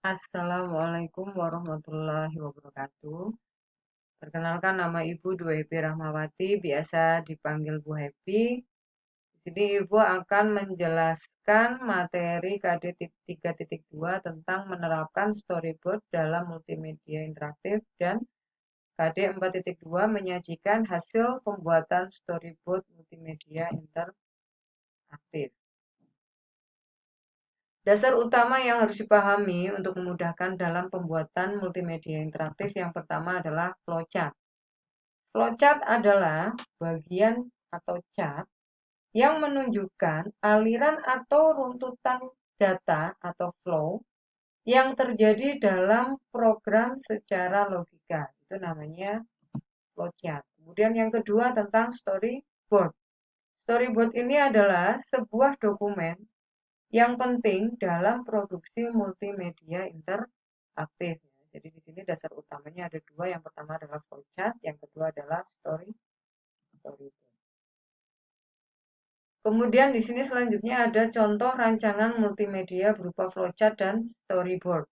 Assalamualaikum warahmatullahi wabarakatuh. Perkenalkan nama Ibu Dwi Happy Rahmawati, biasa dipanggil Bu Happy. Di sini Ibu akan menjelaskan materi KD 3.2 tentang menerapkan storyboard dalam multimedia interaktif dan KD 4.2 menyajikan hasil pembuatan storyboard multimedia interaktif. Dasar utama yang harus dipahami untuk memudahkan dalam pembuatan multimedia interaktif yang pertama adalah flowchart. Flowchart adalah bagian atau chart yang menunjukkan aliran atau runtutan data atau flow yang terjadi dalam program secara logika. Itu namanya flowchart. Kemudian yang kedua tentang storyboard. Storyboard ini adalah sebuah dokumen yang penting dalam produksi multimedia interaktif. Jadi di sini dasar utamanya ada dua. Yang pertama adalah flowchart, yang kedua adalah storyboard. Kemudian di sini selanjutnya ada contoh rancangan multimedia berupa flowchart dan storyboard.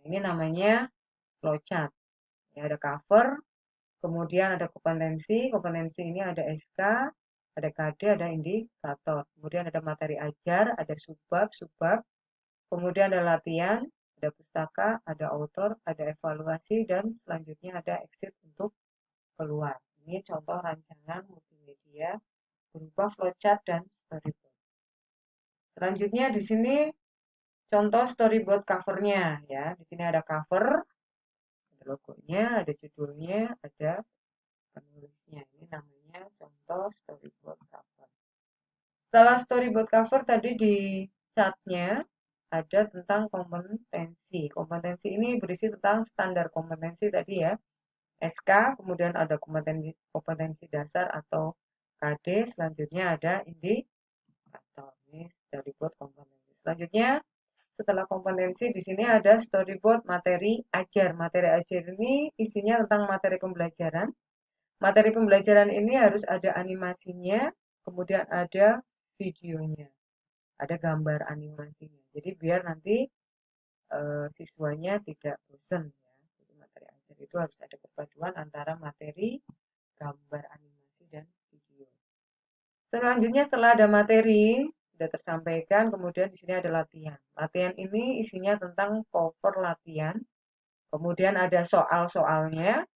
Ini namanya flowchart. Ya, ada cover, kemudian ada kompetensi. Kompetensi ini ada SK, ada KD, ada indikator. Kemudian ada materi ajar, ada subbab. Kemudian ada latihan, ada pustaka, ada author, ada evaluasi, dan selanjutnya ada exit untuk keluar. Ini contoh rancangan multimedia berupa flowchart dan storyboard. Selanjutnya di sini contoh storyboard covernya ya. Di sini ada cover, ada logonya, ada judulnya, ada penulisnya. Ini namanya contoh storyboard cover. Setelah storyboard cover tadi di chartnya ada tentang kompetensi. Kompetensi ini berisi tentang standar kompetensi tadi ya. SK, kemudian ada kompetensi dasar atau KD, selanjutnya ada indikator. Ini storyboard kompetensi. Selanjutnya setelah kompetensi di sini ada storyboard materi ajar. Materi ajar ini isinya tentang materi pembelajaran. Materi pembelajaran ini harus ada animasinya, kemudian ada videonya, ada gambar animasinya. Jadi biar nanti siswanya tidak bosan ya. Jadi materi ajar itu harus ada perpaduan antara materi, gambar animasi dan video. Selanjutnya setelah ada materi sudah tersampaikan, kemudian di sini ada latihan. Latihan ini isinya tentang cover latihan. Kemudian ada soal-soalnya.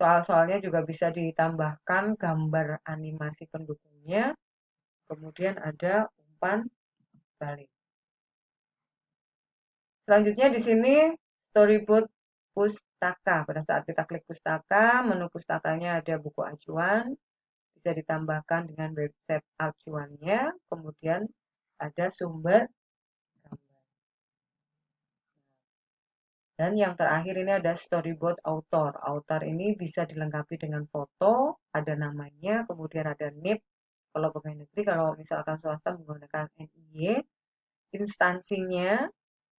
Soal-soalnya juga bisa ditambahkan gambar animasi pendukungnya. Kemudian ada umpan balik. Selanjutnya di sini storyboard pustaka. Pada saat kita klik pustaka, menu pustakanya ada buku acuan, bisa ditambahkan dengan website acuannya, kemudian ada sumber gambar. Dan yang terakhir ini ada storyboard author. Author ini bisa dilengkapi dengan foto, ada namanya, kemudian ada NIP. Kalau pegawai negeri, kalau misalkan swasta menggunakan NIY, instansinya,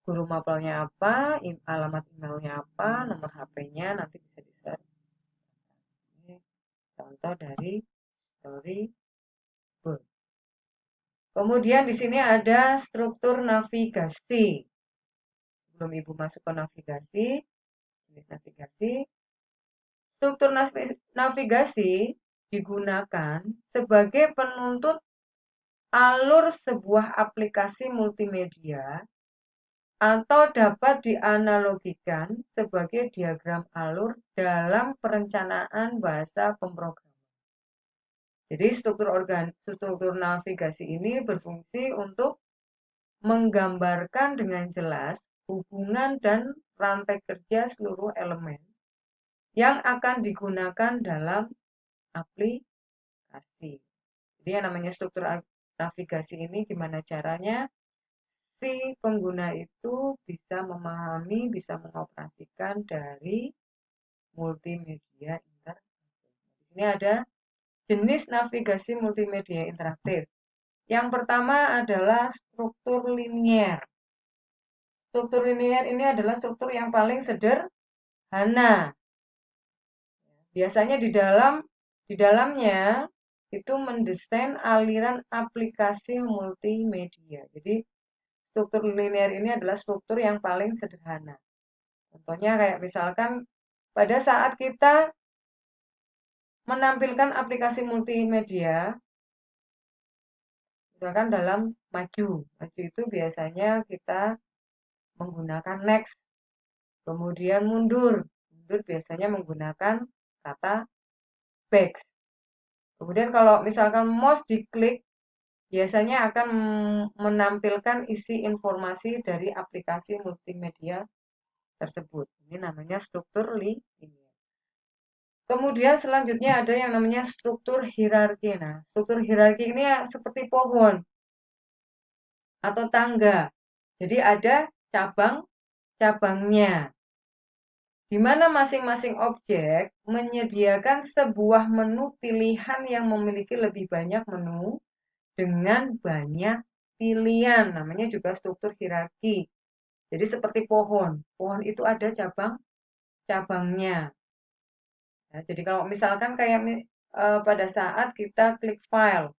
guru mapelnya apa, alamat emailnya apa, nomor HP-nya, nanti bisa di-share. Ini contoh dari storyboard. Kemudian di sini ada struktur navigasi. Sebelum Ibu masuk ke navigasi, jenis navigasi, struktur navigasi digunakan sebagai penuntut alur sebuah aplikasi multimedia atau dapat dianalogikan sebagai diagram alur dalam perencanaan bahasa pemrograman. Jadi struktur navigasi ini berfungsi untuk menggambarkan dengan jelas hubungan dan rantai kerja seluruh elemen yang akan digunakan dalam aplikasi. Jadi yang namanya struktur navigasi ini gimana caranya si pengguna itu bisa memahami, bisa mengoperasikan dari multimedia interaktif. Di sini ada jenis navigasi multimedia interaktif. Yang pertama adalah struktur linier. Struktur linier ini adalah struktur yang paling sederhana. Biasanya di dalamnya itu mendesain aliran aplikasi multimedia. Jadi struktur linear ini adalah struktur yang paling sederhana. Contohnya kayak misalkan pada saat kita menampilkan aplikasi multimedia, misalkan dalam maju itu biasanya kita menggunakan next, kemudian mundur biasanya menggunakan kata back. Kemudian kalau misalkan mouse diklik, biasanya akan menampilkan isi informasi dari aplikasi multimedia tersebut. Ini namanya struktur linear. Kemudian selanjutnya ada yang namanya struktur hierarki. Nah, struktur hierarki ini ya seperti pohon atau tangga. Jadi ada cabang-cabangnya, di mana masing-masing objek menyediakan sebuah menu pilihan yang memiliki lebih banyak menu dengan banyak pilihan. Namanya juga struktur hierarki. Jadi seperti pohon. Pohon itu ada cabang-cabangnya. Nah, jadi kalau misalkan kayak pada saat kita klik file,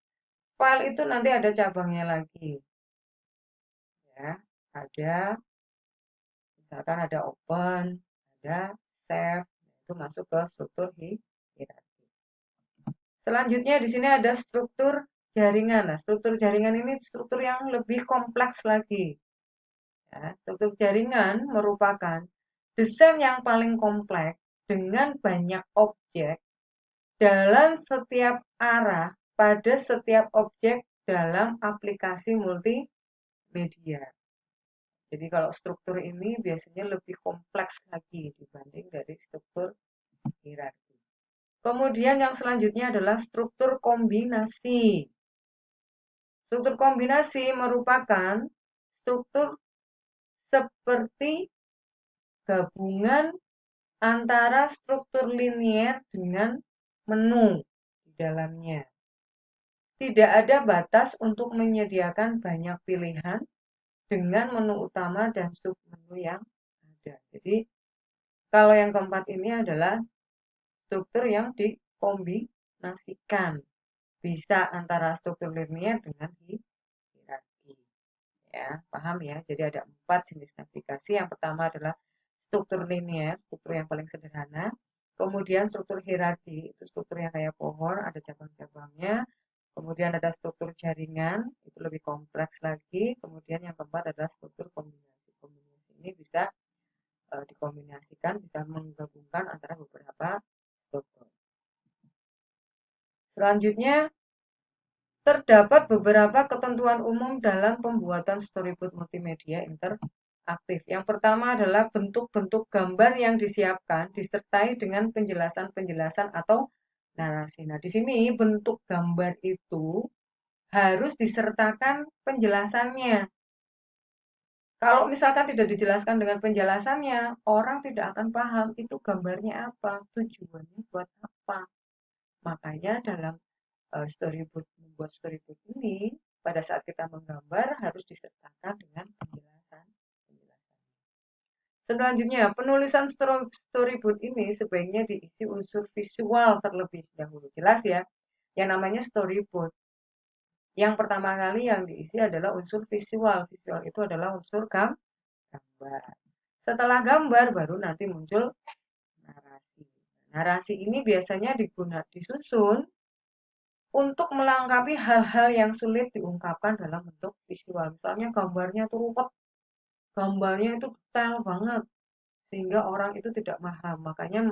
file itu nanti ada cabangnya lagi. Ya, ada misalkan ada open, ada save, itu masuk ke struktur hierarki. Selanjutnya di sini ada struktur jaringan. Nah, struktur jaringan ini struktur yang lebih kompleks lagi. Ya, struktur jaringan merupakan desain yang paling kompleks dengan banyak objek dalam setiap arah pada setiap objek dalam aplikasi multimedia. Jadi kalau struktur ini biasanya lebih kompleks lagi dibanding dari struktur hierarki. Kemudian yang selanjutnya adalah struktur kombinasi. Struktur kombinasi merupakan struktur seperti gabungan antara struktur linear dengan menu di dalamnya. Tidak ada batas untuk menyediakan banyak pilihan dengan menu utama dan submenu yang ada. Jadi, kalau yang keempat ini adalah struktur yang dikombinasikan. Bisa antara struktur linear dengan hierarki. Ya, paham ya? Jadi ada 4 jenis navigasi. Yang pertama adalah struktur linear, struktur yang paling sederhana. Kemudian struktur hierarki, itu struktur yang kayak pohon, ada cabang-cabangnya. Kemudian ada struktur jaringan, itu lebih kompleks lagi. Kemudian yang keempat adalah struktur kombinasi. Kombinasi ini bisa dikombinasikan, bisa menggabungkan antara beberapa struktur. Selanjutnya, terdapat beberapa ketentuan umum dalam pembuatan storyboard multimedia interaktif. Yang pertama adalah bentuk-bentuk gambar yang disiapkan disertai dengan penjelasan-penjelasan atau narasi. Nah, di sini bentuk gambar itu harus disertakan penjelasannya. Kalau misalkan tidak dijelaskan dengan penjelasannya, orang tidak akan paham itu gambarnya apa, tujuannya buat apa. Makanya dalam storyboard, membuat storyboard ini, pada saat kita menggambar harus disertakan dengan penjelasan. Selanjutnya, penulisan storyboard ini sebaiknya diisi unsur visual terlebih dahulu. Jelas ya, yang namanya storyboard. Yang pertama kali yang diisi adalah unsur visual. Visual itu adalah unsur gambar. Setelah gambar baru nanti muncul narasi. Narasi ini biasanya disusun untuk melengkapi hal-hal yang sulit diungkapkan dalam bentuk visual. Misalnya gambarnya itu ruwet, gambarnya itu detail banget, sehingga orang itu tidak paham. Makanya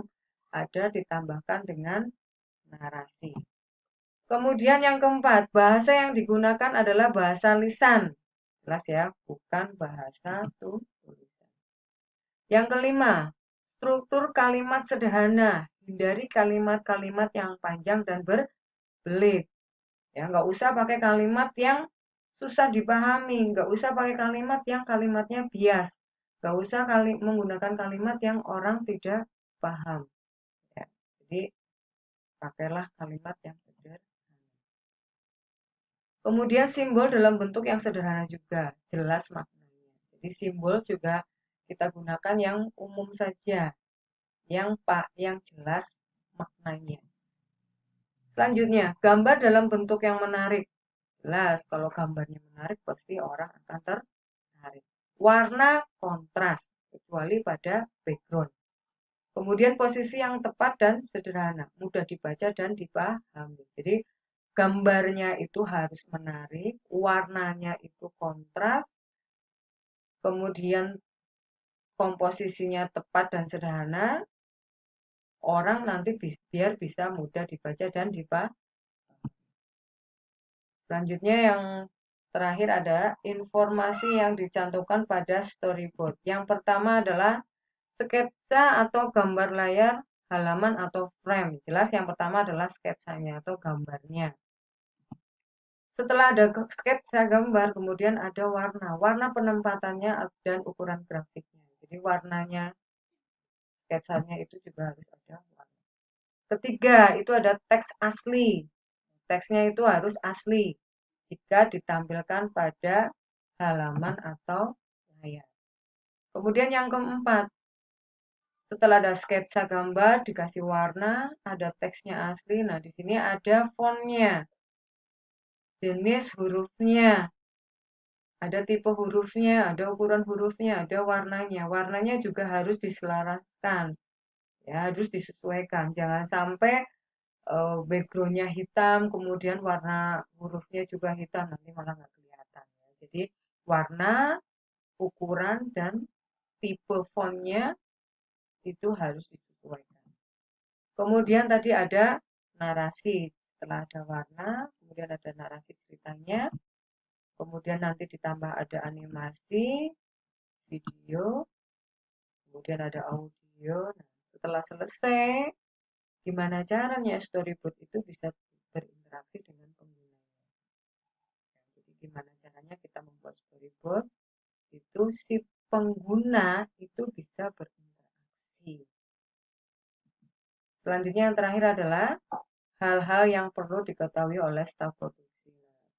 ada ditambahkan dengan narasi. Kemudian yang keempat, bahasa yang digunakan adalah bahasa lisan. Jelas ya, bukan bahasa tulisan. Yang kelima, struktur kalimat sederhana. Hindari kalimat-kalimat yang panjang dan berbelit. Ya, nggak usah pakai kalimat yang susah dipahami, nggak usah pakai kalimat yang kalimatnya bias, nggak usah menggunakan kalimat yang orang tidak paham. Ya, jadi pakailah kalimat yang sederhana. Kemudian simbol dalam bentuk yang sederhana juga, jelas maknanya. Jadi simbol juga kita gunakan yang umum saja, yang jelas maknanya. Selanjutnya, gambar dalam bentuk yang menarik. Jelas, kalau gambarnya menarik pasti orang akan tertarik. menarik. Warna kontras, kecuali pada background. Kemudian posisi yang tepat dan sederhana, mudah dibaca dan dipahami. Jadi gambarnya itu harus menarik, warnanya itu kontras, kemudian komposisinya tepat dan sederhana, orang nanti biar bisa mudah dibaca dan dipahami. Selanjutnya yang terakhir ada informasi yang dicantumkan pada storyboard. Yang pertama adalah sketsa atau gambar layar, halaman atau frame. Jelas yang pertama adalah sketsanya atau gambarnya. Setelah ada sketsa gambar, kemudian ada warna. Warna penempatannya dan ukuran grafiknya. Jadi warnanya, sketsanya itu juga harus ada warna. Ketiga, itu ada teks asli. Teksnya itu harus asli jika ditampilkan pada halaman atau layar. Kemudian yang keempat, setelah ada sketsa gambar, dikasih warna, ada teksnya asli. Nah, di sini ada fontnya, jenis hurufnya, ada tipe hurufnya, ada ukuran hurufnya, ada warnanya. Warnanya juga harus diselaraskan, ya harus disesuaikan. Jangan sampai backgroundnya hitam, kemudian warna hurufnya juga hitam, nanti malah nggak kelihatan. Ya. Jadi warna, ukuran, dan tipe fontnya itu harus disesuaikan. Kemudian tadi ada narasi. Setelah ada warna, kemudian ada narasi ceritanya, kemudian nanti ditambah ada animasi, video, kemudian ada audio. Nah, setelah selesai, gimana caranya storyboard itu bisa berinteraksi dengan penggunanya. Jadi gimana caranya kita membuat storyboard, itu si pengguna itu bisa berinteraksi. Selanjutnya yang terakhir adalah hal-hal yang perlu diketahui oleh staf produksi.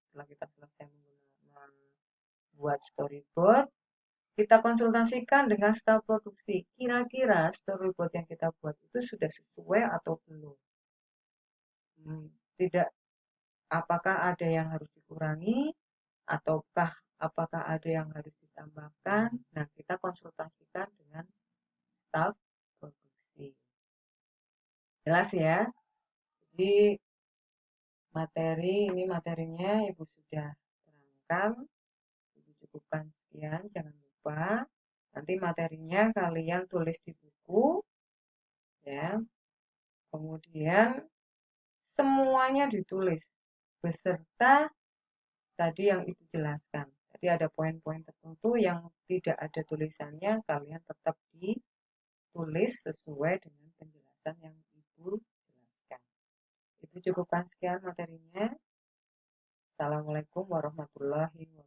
Setelah kita selesai membuat storyboard, kita konsultasikan dengan staf produksi. Kira-kira storyboard yang kita buat itu sudah sesuai atau belum? Tidak, apakah ada yang harus dikurangi, ataukah apakah ada yang harus ditambahkan? Nah, kita konsultasikan dengan staf produksi. Jelas ya? Jadi ini materinya Ibu sudah terangkan. Ibu cukupkan sekian, jangan lupa. Nanti materinya kalian tulis di buku, ya. Kemudian semuanya ditulis beserta tadi yang Ibu jelaskan. Tadi ada poin-poin tertentu yang tidak ada tulisannya, kalian tetap ditulis sesuai dengan penjelasan yang Ibu jelaskan. Ibu cukupkan sekian materinya. Assalamualaikum warahmatullahi wabarakatuh.